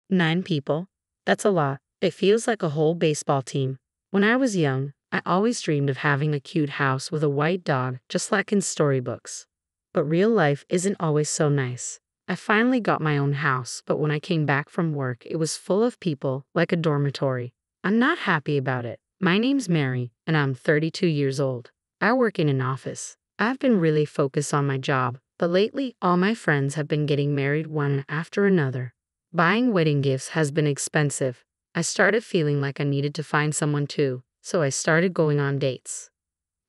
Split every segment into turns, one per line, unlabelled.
9 people? That's a lot. It feels like a whole baseball team. When I was young, I always dreamed of having a cute house with a white dog, just like in storybooks. But real life isn't always so nice. I finally got my own house, but when I came back from work, it was full of people, like a dormitory. I'm not happy about it. My name's Mary, and I'm 32 years old. I work in an office. I've been really focused on my job, but lately all my friends have been getting married one after another. Buying wedding gifts has been expensive. I started feeling like I needed to find someone too, so I started going on dates.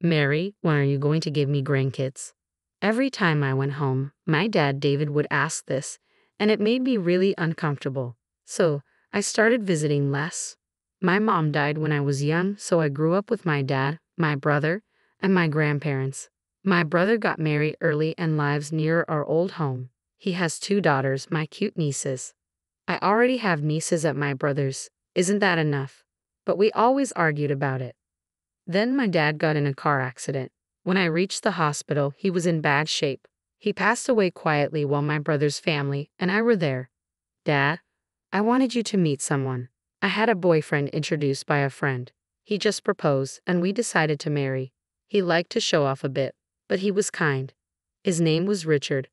Mary, when are you going to give me grandkids? Every time I went home, my dad David would ask this, and it made me really uncomfortable. So, I started visiting less. My mom died when I was young, so I grew up with my dad, my brother, and my grandparents. My brother got married early and lives near our old home. He has 2 daughters, my cute nieces. I already have nieces at my brother's. Isn't that enough? But we always argued about it. Then my dad got in a car accident. When I reached the hospital, he was in bad shape. He passed away quietly while my brother's family and I were there. Dad, I wanted you to meet someone. I had a boyfriend introduced by a friend. He just proposed and we decided to marry. He liked to show off a bit, but he was kind. His name was Richard.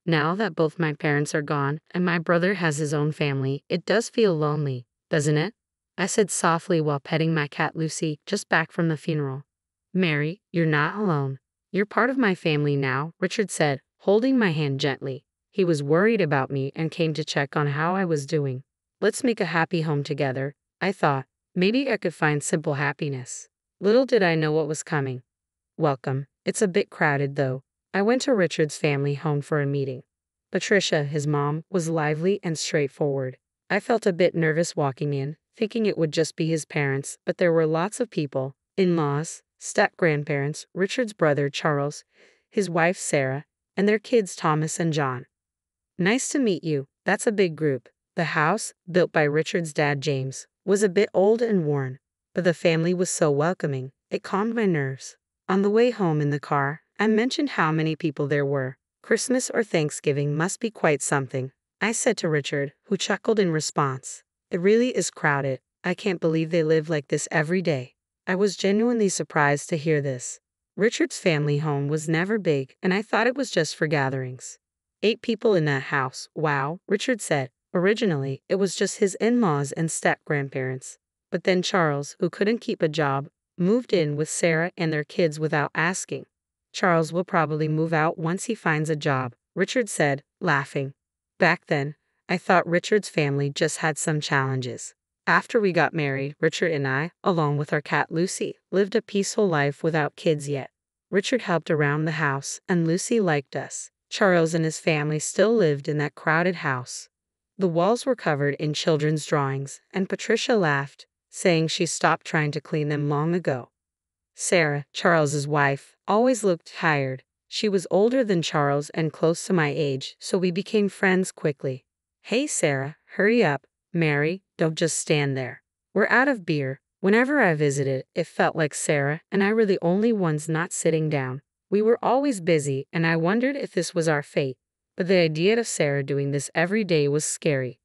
Now that both my parents are gone and my brother has his own family, it does feel lonely, doesn't it? I said softly while petting my cat Lucy, just back from the funeral. Mary, you're not alone. You're part of my family now, Richard said, holding my hand gently. He was worried about me and came to check on how I was doing. Let's make a happy home together, I thought. Maybe I could find simple happiness. Little did I know what was coming. Welcome. It's a bit crowded though. I went to Richard's family home for a meeting. Patricia, his mom, was lively and straightforward. I felt a bit nervous walking in, thinking it would just be his parents, but there were lots of people, in-laws, step-grandparents, Richard's brother Charles, his wife Sarah, and their kids Thomas and John. Nice to meet you. That's a big group. The house, built by Richard's dad James, was a bit old and worn, but the family was so welcoming, it calmed my nerves. On the way home in the car, I mentioned how many people there were. Christmas or Thanksgiving must be quite something, I said to Richard, who chuckled in response. It really is crowded. I can't believe they live like this every day. I was genuinely surprised to hear this. Richard's family home was never big, and I thought it was just for gatherings. 8 people in that house, wow, Richard said. Originally, it was just his in-laws and step-grandparents. But then Charles, who couldn't keep a job, moved in with Sarah and their kids without asking. Charles will probably move out once he finds a job, Richard said, laughing. Back then, I thought Richard's family just had some challenges. After we got married, Richard and I, along with our cat Lucy, lived a peaceful life without kids yet. Richard helped around the house, and Lucy liked us. Charles and his family still lived in that crowded house. The walls were covered in children's drawings, and Patricia laughed, saying she stopped trying to clean them long ago. Sarah, Charles's wife, always looked tired. She was older than Charles and close to my age, so we became friends quickly. Hey Sarah, hurry up. Mary, don't just stand there. We're out of beer. Whenever I visited, it felt like Sarah and I were the only ones not sitting down. We were always busy, and I wondered if this was our fate. But the idea of Sarah doing this every day was scary.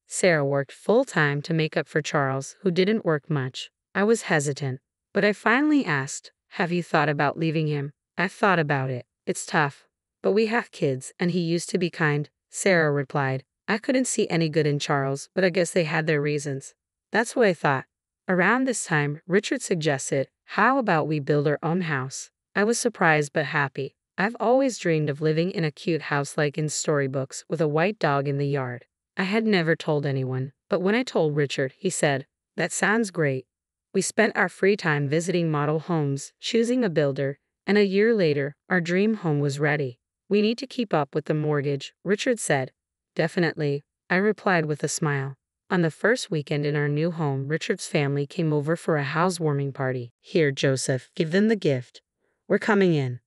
Sarah worked full-time to make up for Charles, who didn't work much. I was hesitant, but I finally asked, have you thought about leaving him? I've thought about it. It's tough. But we have kids, and he used to be kind, Sarah replied. I couldn't see any good in Charles, but I guess they had their reasons. That's what I thought. Around this time, Richard suggested, how about we build our own house? I was surprised but happy. I've always dreamed of living in a cute house like in storybooks with a white dog in the yard. I had never told anyone, but when I told Richard, he said, that sounds great. We spent our free time visiting model homes, choosing a builder, and a year later, our dream home was ready. We need to keep up with the mortgage, Richard said. Definitely, I replied with a smile. On the first weekend in our new home, Richard's family came over for a housewarming party. Here, Joseph, give them the gift. We're coming in.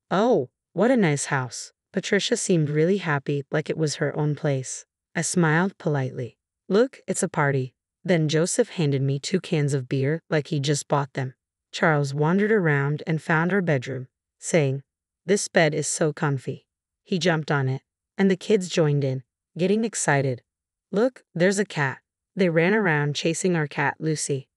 Oh, what a nice house. Patricia seemed really happy, like it was her own place. I smiled politely. Look, it's a party. Then Joseph handed me 2 cans of beer like he just bought them. Charles wandered around and found our bedroom, saying, this bed is so comfy. He jumped on it, and the kids joined in, getting excited. Look, there's a cat. They ran around chasing our cat, Lucy.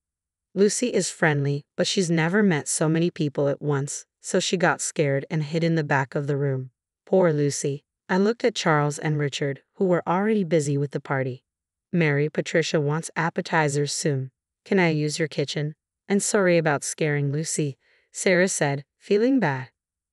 Lucy is friendly, but she's never met so many people at once, so she got scared and hid in the back of the room. Poor Lucy. I looked at Charles and Richard, who were already busy with the party. Mary, Patricia wants appetizers soon. Can I use your kitchen? And sorry about scaring Lucy, Sarah said, feeling bad.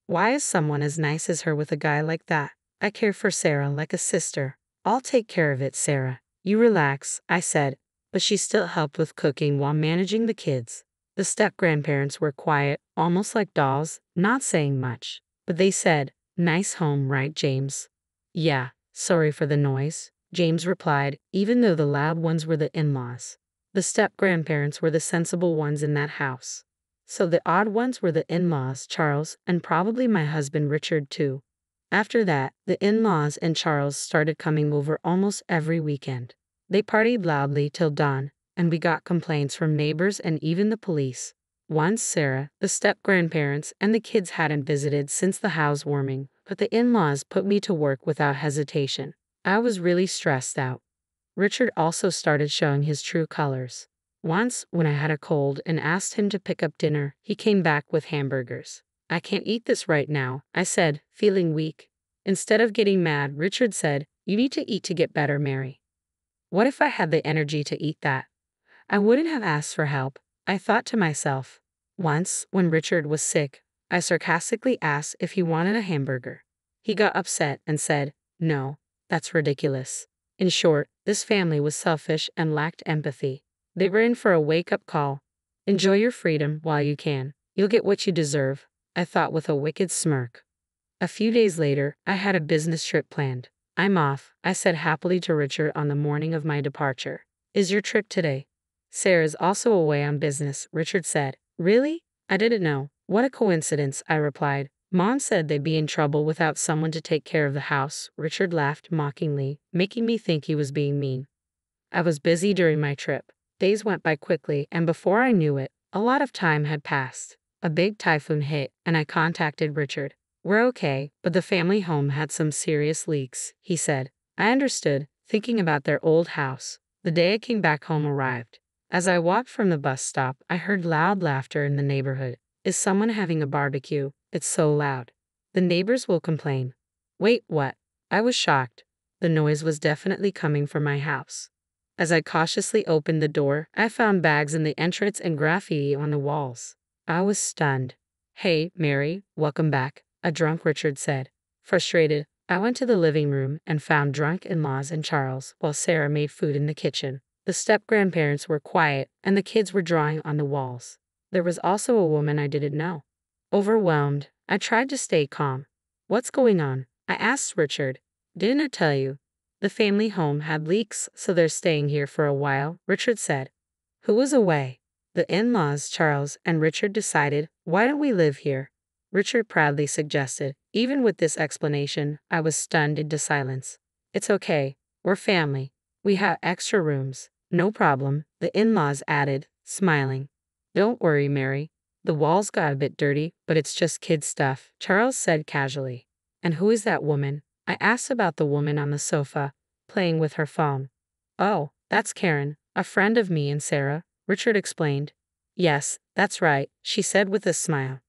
Why is someone as nice as her with a guy like that? I care for Sarah like a sister. I'll take care of it, Sarah. You relax, I said, but she still helped with cooking while managing the kids. The step-grandparents were quiet, almost like dolls, not saying much. But they said, "Nice home, right, James?" "Yeah, sorry for the noise," James replied, even though the loud ones were the in-laws. The step-grandparents were the sensible ones in that house. So the odd ones were the in-laws, Charles, and probably my husband Richard too. After that, the in-laws and Charles started coming over almost every weekend. They partied loudly till dawn, and we got complaints from neighbors and even the police. Once Sarah, the step-grandparents, and the kids hadn't visited since the housewarming, but the in-laws put me to work without hesitation. I was really stressed out. Richard also started showing his true colors. Once, when I had a cold and asked him to pick up dinner, he came back with hamburgers. "I can't eat this right now," I said, feeling weak. Instead of getting mad, Richard said, "You need to eat to get better, Mary." What if I had the energy to eat that? I wouldn't have asked for help, I thought to myself. Once, when Richard was sick, I sarcastically asked if he wanted a hamburger. He got upset and said, "No, that's ridiculous." In short, this family was selfish and lacked empathy. They were in for a wake-up call. Enjoy your freedom while you can. You'll get what you deserve, I thought with a wicked smirk. A few days later, I had a business trip planned. "I'm off," I said happily to Richard on the morning of my departure. "Is your trip today?" "Sarah's also away on business," Richard said. "Really? I didn't know." "What a coincidence," I replied. "Mom said they'd be in trouble without someone to take care of the house." Richard laughed mockingly, making me think he was being mean. I was busy during my trip. Days went by quickly, and before I knew it, a lot of time had passed. A big typhoon hit, and I contacted Richard. "We're okay, but the family home had some serious leaks," he said. I understood, thinking about their old house. The day I came back home arrived. As I walked from the bus stop, I heard loud laughter in the neighborhood. Is someone having a barbecue? It's so loud. The neighbors will complain. Wait, what? I was shocked. The noise was definitely coming from my house. As I cautiously opened the door, I found bags in the entrance and graffiti on the walls. I was stunned. "Hey, Mary, welcome back," a drunk Richard said. Frustrated, I went to the living room and found drunk in-laws and Charles while Sarah made food in the kitchen. The step-grandparents were quiet, and the kids were drawing on the walls. There was also a woman I didn't know. Overwhelmed, I tried to stay calm. "What's going on?" I asked Richard. "Didn't I tell you? The family home had leaks, so they're staying here for a while," Richard said. "Who was away?" "The in-laws, Charles and Richard decided, why don't we live here?" Richard proudly suggested. Even with this explanation, I was stunned into silence. "It's okay. We're family. We have extra rooms." "No problem," the in-laws added, smiling. "Don't worry, Mary. The walls got a bit dirty, but it's just kid stuff," Charles said casually. "And who is that woman?" I asked about the woman on the sofa, playing with her phone. "Oh, that's Karen, a friend of me and Sarah," Richard explained. "Yes, that's right," she said with a smile.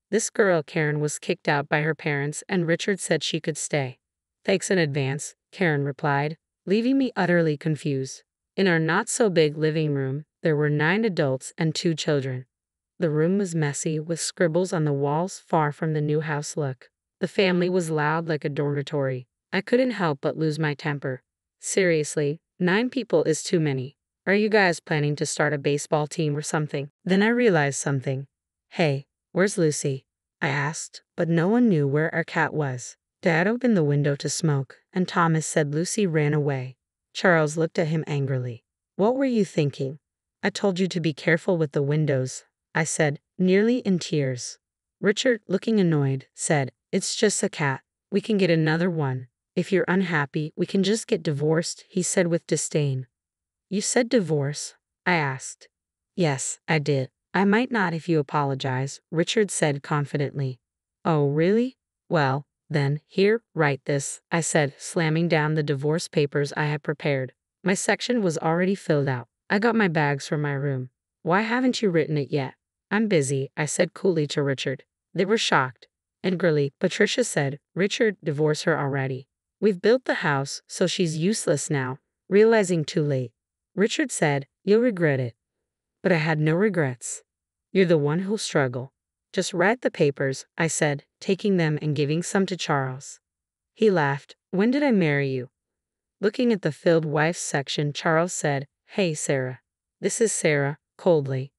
This girl Karen was kicked out by her parents and Richard said she could stay. "Thanks in advance," Karen replied, leaving me utterly confused. In our not-so-big living room, there were 9 adults and 2 children. The room was messy with scribbles on the walls far from the new house look. The family was loud like a dormitory. I couldn't help but lose my temper. Seriously, 9 people is too many. Are you guys planning to start a baseball team or something? Then I realized something. "Hey, where's Lucy?" I asked, but no one knew where our cat was. Dad opened the window to smoke, and Thomas said Lucy ran away. Charles looked at him angrily. "What were you thinking?" "I told you to be careful with the windows," I said, nearly in tears. Richard, looking annoyed, said, "It's just a cat. We can get another one. If you're unhappy, we can just get divorced," he said with disdain. "You said divorce?" I asked. "Yes, I did. I might not if you apologize," Richard said confidently. "Oh, really? Well, then, here, write this," I said, slamming down the divorce papers I had prepared. My section was already filled out. I got my bags from my room. Why haven't you written it yet? I'm busy, I said coolly to Richard. They were shocked. Angrily, Patricia said, Richard, divorce her already. We've built the house, so she's useless now. Realizing too late. Richard said, you'll regret it. But I had no regrets. You're the one who'll struggle. Just write the papers, I said, taking them and giving some to Charles. He laughed. When did I marry you? Looking at the filled wife's section, Charles said, Hey, Sarah. This is Sarah, coldly.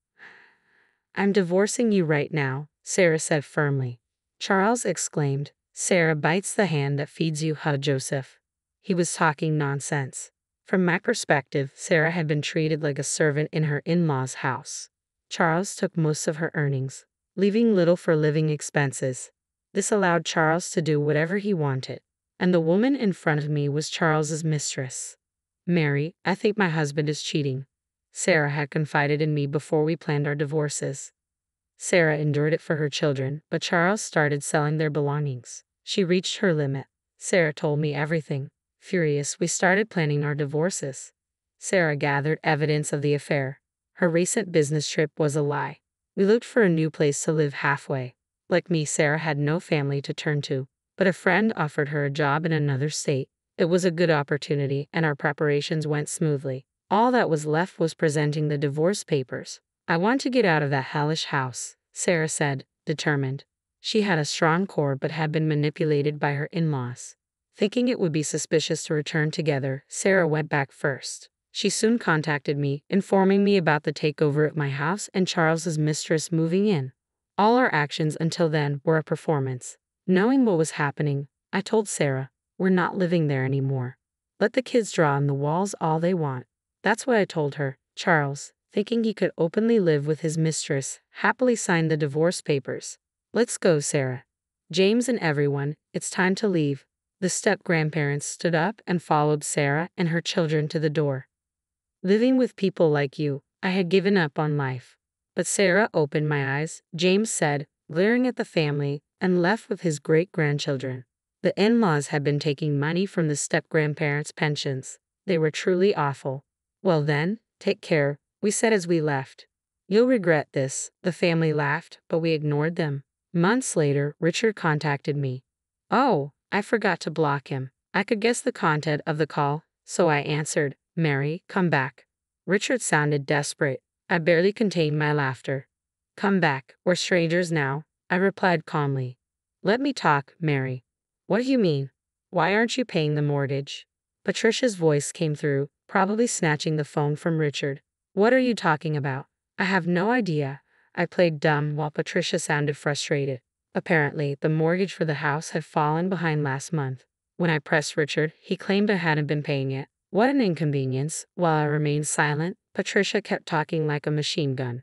I'm divorcing you right now, Sarah said firmly. Charles exclaimed, Sarah bites the hand that feeds you, huh, Joseph? He was talking nonsense. From my perspective, Sarah had been treated like a servant in her in-laws' house. Charles took most of her earnings, leaving little for living expenses. This allowed Charles to do whatever he wanted. And the woman in front of me was Charles's mistress. Mary, I think my husband is cheating. Sarah had confided in me before we planned our divorces. Sarah endured it for her children, but Charles started selling their belongings. She reached her limit. Sarah told me everything. Furious, we started planning our divorces. Sarah gathered evidence of the affair. Her recent business trip was a lie. We looked for a new place to live halfway. Like me, Sarah had no family to turn to, but a friend offered her a job in another state. It was a good opportunity, and our preparations went smoothly. All that was left was presenting the divorce papers. I want to get out of that hellish house, Sarah said, determined. She had a strong core but had been manipulated by her in-laws. Thinking it would be suspicious to return together, Sarah went back first. She soon contacted me, informing me about the takeover at my house and Charles's mistress moving in. All our actions until then were a performance. Knowing what was happening, I told Sarah, we're not living there anymore. Let the kids draw on the walls all they want. That's what I told her. Charles, thinking he could openly live with his mistress, happily signed the divorce papers. Let's go, Sarah. James and everyone, it's time to leave. The step-grandparents stood up and followed Sarah and her children to the door. Living with people like you, I had given up on life. But Sarah opened my eyes, James said, glaring at the family, and left with his great-grandchildren. The in-laws had been taking money from the step-grandparents' pensions. They were truly awful. Well then, take care, we said as we left. You'll regret this, the family laughed, but we ignored them. Months later, Richard contacted me. Oh, I forgot to block him. I could guess the content of the call, so I answered, Mary, come back. Richard sounded desperate. I barely contained my laughter. Come back, we're strangers now, I replied calmly. Let me talk, Mary. What do you mean? Why aren't you paying the mortgage? Patricia's voice came through, probably snatching the phone from Richard. What are you talking about? I have no idea. I played dumb while Patricia sounded frustrated. Apparently, the mortgage for the house had fallen behind last month. When I pressed Richard, he claimed I hadn't been paying it. What an inconvenience. While I remained silent, Patricia kept talking like a machine gun.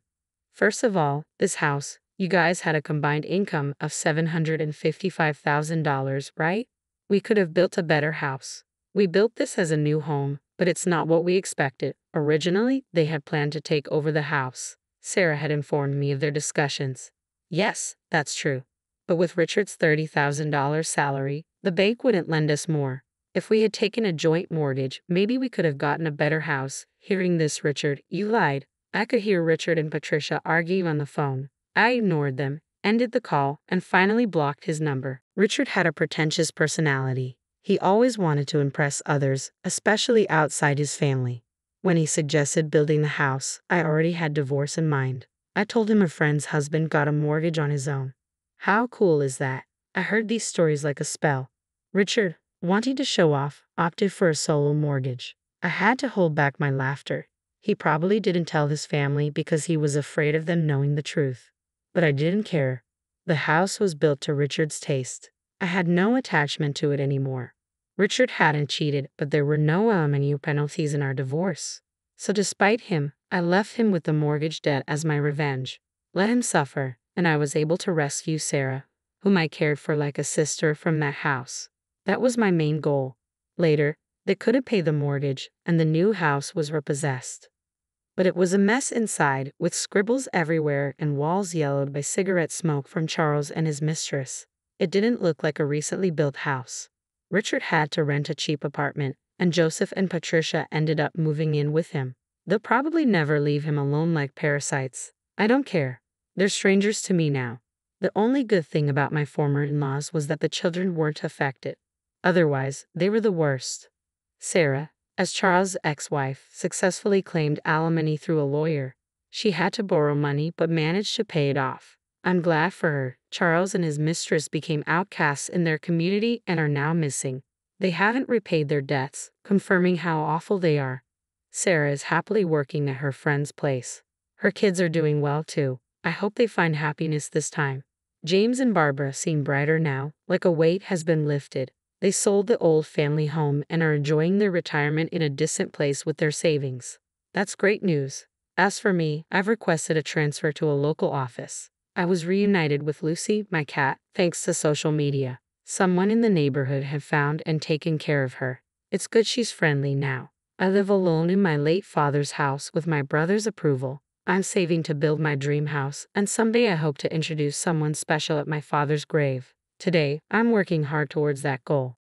First of all, this house, you guys had a combined income of $755,000, right? We could have built a better house. We built this as a new home, but it's not what we expected. Originally, they had planned to take over the house. Sarah had informed me of their discussions. Yes, that's true. But with Richard's $30,000 salary, the bank wouldn't lend us more. If we had taken a joint mortgage, maybe we could have gotten a better house. Hearing this, Richard, you lied. I could hear Richard and Patricia arguing on the phone. I ignored them, ended the call, and finally blocked his number. Richard had a pretentious personality. He always wanted to impress others, especially outside his family. When he suggested building the house, I already had divorce in mind. I told him a friend's husband got a mortgage on his own. How cool is that? I heard these stories like a spell. Richard, wanting to show off, opted for a solo mortgage. I had to hold back my laughter. He probably didn't tell his family because he was afraid of them knowing the truth. But I didn't care. The house was built to Richard's taste. I had no attachment to it anymore. Richard hadn't cheated, but there were no alimony penalties in our divorce. So despite him, I left him with the mortgage debt as my revenge. Let him suffer, and I was able to rescue Sarah, whom I cared for like a sister, from that house. That was my main goal. Later, they couldn't pay the mortgage, and the new house was repossessed. But it was a mess inside, with scribbles everywhere and walls yellowed by cigarette smoke from Charles and his mistress. It didn't look like a recently built house. Richard had to rent a cheap apartment, and Joseph and Patricia ended up moving in with him. They'll probably never leave him alone like parasites. I don't care. They're strangers to me now. The only good thing about my former in-laws was that the children weren't affected. Otherwise, they were the worst. Sarah, as Charles' ex-wife, successfully claimed alimony through a lawyer. She had to borrow money but managed to pay it off. I'm glad for her. Charles and his mistress became outcasts in their community and are now missing. They haven't repaid their debts, confirming how awful they are. Sarah is happily working at her friend's place. Her kids are doing well too. I hope they find happiness this time. James and Barbara seem brighter now, like a weight has been lifted. They sold the old family home and are enjoying their retirement in a distant place with their savings. That's great news. As for me, I've requested a transfer to a local office. I was reunited with Lucy, my cat, thanks to social media. Someone in the neighborhood had found and taken care of her. It's good she's friendly now. I live alone in my late father's house with my brother's approval. I'm saving to build my dream house, and someday I hope to introduce someone special at my father's grave. Today, I'm working hard towards that goal.